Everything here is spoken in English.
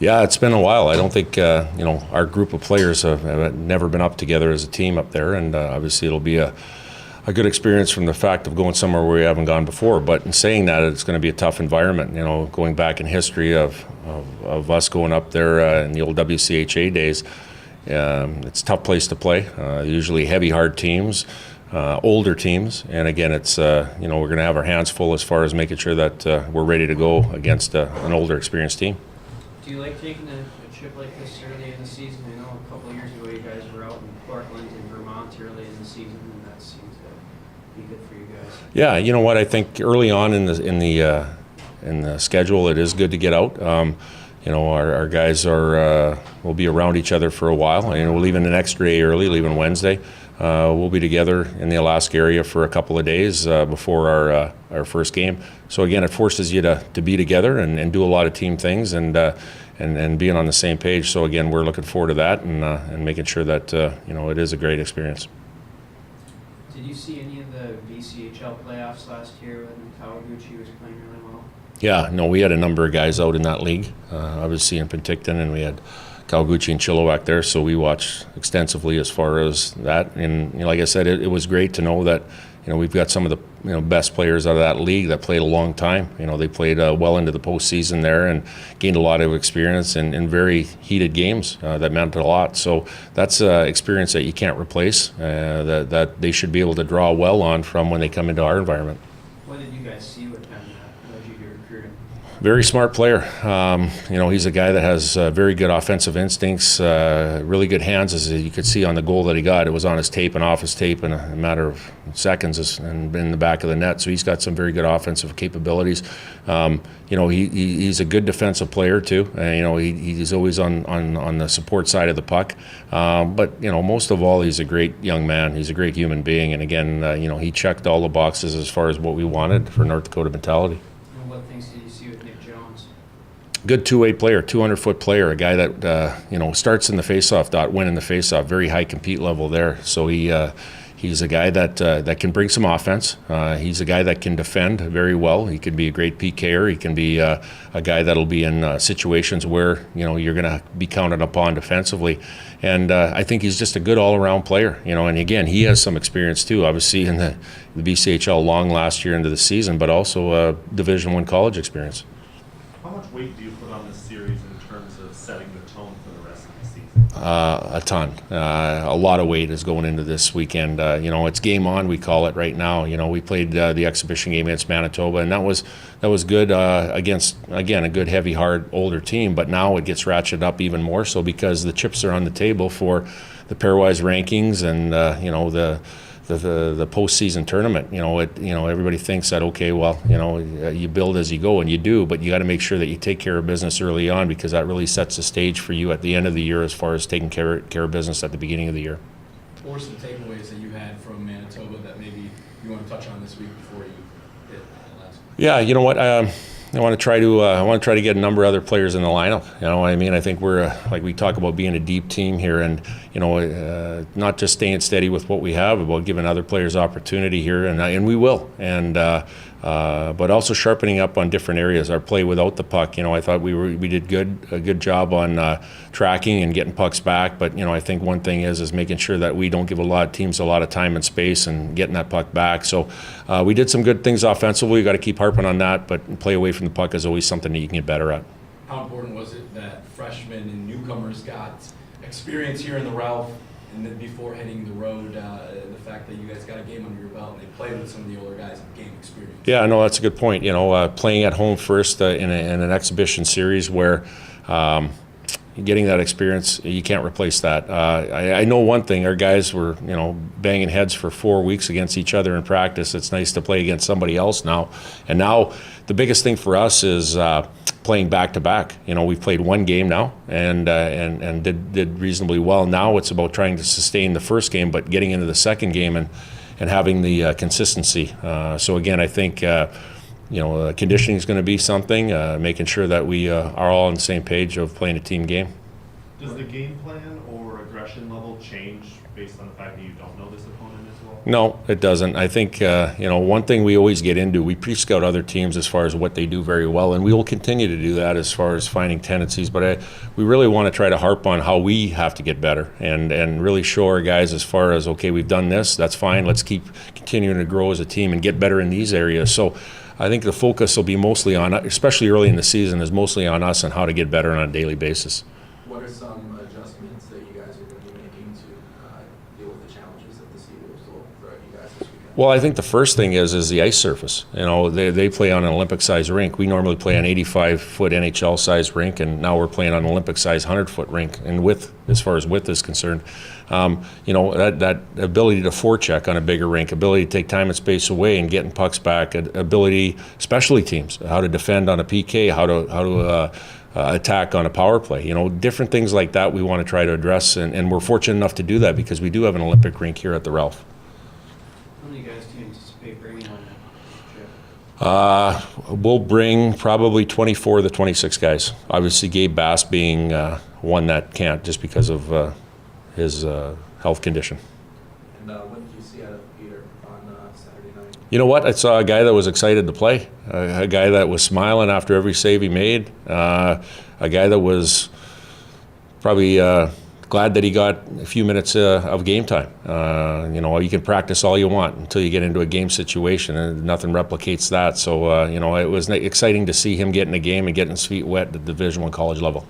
Yeah, it's been a while. I don't think our group of players have never been up together as a team up there, and obviously it'll be a good experience from the fact of going somewhere where we haven't gone before. But in saying that, it's going to be a tough environment. Going back in history of us going up there in the old WCHA days, it's a tough place to play. Usually heavy, hard teams. Older teams, and again, it's we're going to have our hands full as far as making sure that we're ready to go against an older, experienced team. Do you like taking a trip like this early in the season? I know a couple of years ago you guys were out in Portland and Vermont early in the season, and that seemed to be good for you guys. Yeah, you know what? I think early on in the schedule, it is good to get out. Our guys will be around each other for a while. We're leaving an extra day early, leaving Wednesday. We'll be together in the Alaska area for a couple of days before our first game. So again, it forces you to be together and do a lot of team things and being on the same page. So again, we're looking forward to that and making sure that it is a great experience. Did you see any of the VCHL playoffs last year when Kawaguchi was playing really well? Yeah, no, we had a number of guys out in that league. Obviously in Penticton, and we had Kawaguchi and Chilliwack there, so we watched extensively as far as that. And like I said, it was great to know that we've got some of the best players out of that league that played a long time. They played well into the postseason there and gained a lot of experience in very heated games that meant a lot. So that's experience that you can't replace. That they should be able to draw well on from when they come into our environment. What did you guys see with him that led you to recruit him? Very smart player. He's a guy that has very good offensive instincts, really good hands, as you could see on the goal that he got. It was on his tape and off his tape in a matter of seconds and in the back of the net. So he's got some very good offensive capabilities. He's a good defensive player too. He's always on the support side of the puck. But most of all, he's a great young man. He's a great human being. And again, he checked all the boxes as far as what we wanted for North Dakota mentality. And what things did you see with Nick Jones? Good two-way player, 200-foot player, a guy that starts in the faceoff dot, win in the faceoff, very high compete level there. So he's a guy that can bring some offense. He's a guy that can defend very well. He can be a great PKer. He can be a guy that'll be in situations where you're going to be counted upon defensively. And I think he's just a good all-around player. And again, he has some experience too. Obviously in the BCHL long last year into the season, but also Division I college experience. How much weight do you put on this series in terms of setting the tone for the rest of the season? A ton. A lot of weight is going into this weekend. It's game on, we call it right now. We played the exhibition game against Manitoba, and that was good against, again, a good, heavy, hard, older team. But now it gets ratcheted up even more so because the chips are on the table for the pairwise rankings and the postseason tournament. Everybody thinks that, okay, well, you build as you go, and you do, but you got to make sure that you take care of business early on, because that really sets the stage for you at the end of the year as far as taking care of business at the beginning of the year. What were some takeaways that you had from Manitoba that maybe you want to touch on this week before you hit Alaska? Yeah, you know what? I want to try to get a number of other players in the lineup. I think we're like we talk about being a deep team here, and not just staying steady with what we have, about giving other players opportunity here, and we will, but also sharpening up on different areas. Our play without the puck, I thought we did a good job on tracking and getting pucks back. But I think one thing is making sure that we don't give a lot of teams a lot of time and space and getting that puck back. So we did some good things offensively. We got to keep harping on that, but play away from the puck is always something that you can get better at. How important was it that freshmen and newcomers got experience here in the Ralph, and then before hitting the road, the fact that you guys got a game under your belt and they played with some of the older guys and gained experience? Yeah, no, that's a good point. Playing at home first in an exhibition series where getting that experience, you can't replace that. I know one thing, our guys were, banging heads for 4 weeks against each other in practice. It's nice to play against somebody else now. And now the biggest thing for us is playing back-to-back. We've played one game now and did reasonably well. Now it's about trying to sustain the first game, but getting into the second game and having the consistency. So again, I think conditioning is going to be something, making sure that we are all on the same page of playing a team game. Does the game plan or aggression level change based on the fact that you don't know this opponent as well? No, it doesn't. I think, one thing we always get into, we pre-scout other teams as far as what they do very well, and we will continue to do that as far as finding tendencies, but we really want to try to harp on how we have to get better and really show our guys as far as, okay, we've done this, that's fine, let's keep continuing to grow as a team and get better in these areas. So I think the focus will be mostly on, especially early in the season, is mostly on us and how to get better on a daily basis. What are some adjustments that you guys are going to be making to deal with the challenges that the Seawolves will throw at you guys this weekend? Well, I think the first thing is the ice surface. They play on an Olympic-sized rink. We normally play an 85-foot NHL-sized rink, and now we're playing on an Olympic-sized 100-foot rink. And width, as far as width is concerned, that ability to forecheck on a bigger rink, ability to take time and space away and getting pucks back, ability, specialty teams, how to defend on a PK, how to attack on a power play. Different things like that we want to try to address, and we're fortunate enough to do that because we do have an Olympic rink here at the Ralph. How many guys do you anticipate bringing on that trip? We'll bring probably 24 to 26 guys. Obviously, Gabe Bass being one that can't just because of his health condition. And what did you see out of Peter on Saturday night? You know what? I saw a guy that was excited to play, a guy that was smiling after every save he made, a guy that was probably glad that he got a few minutes of game time. You can practice all you want until you get into a game situation, and nothing replicates that. So, it was exciting to see him getting a game and getting his feet wet at the Division I college level.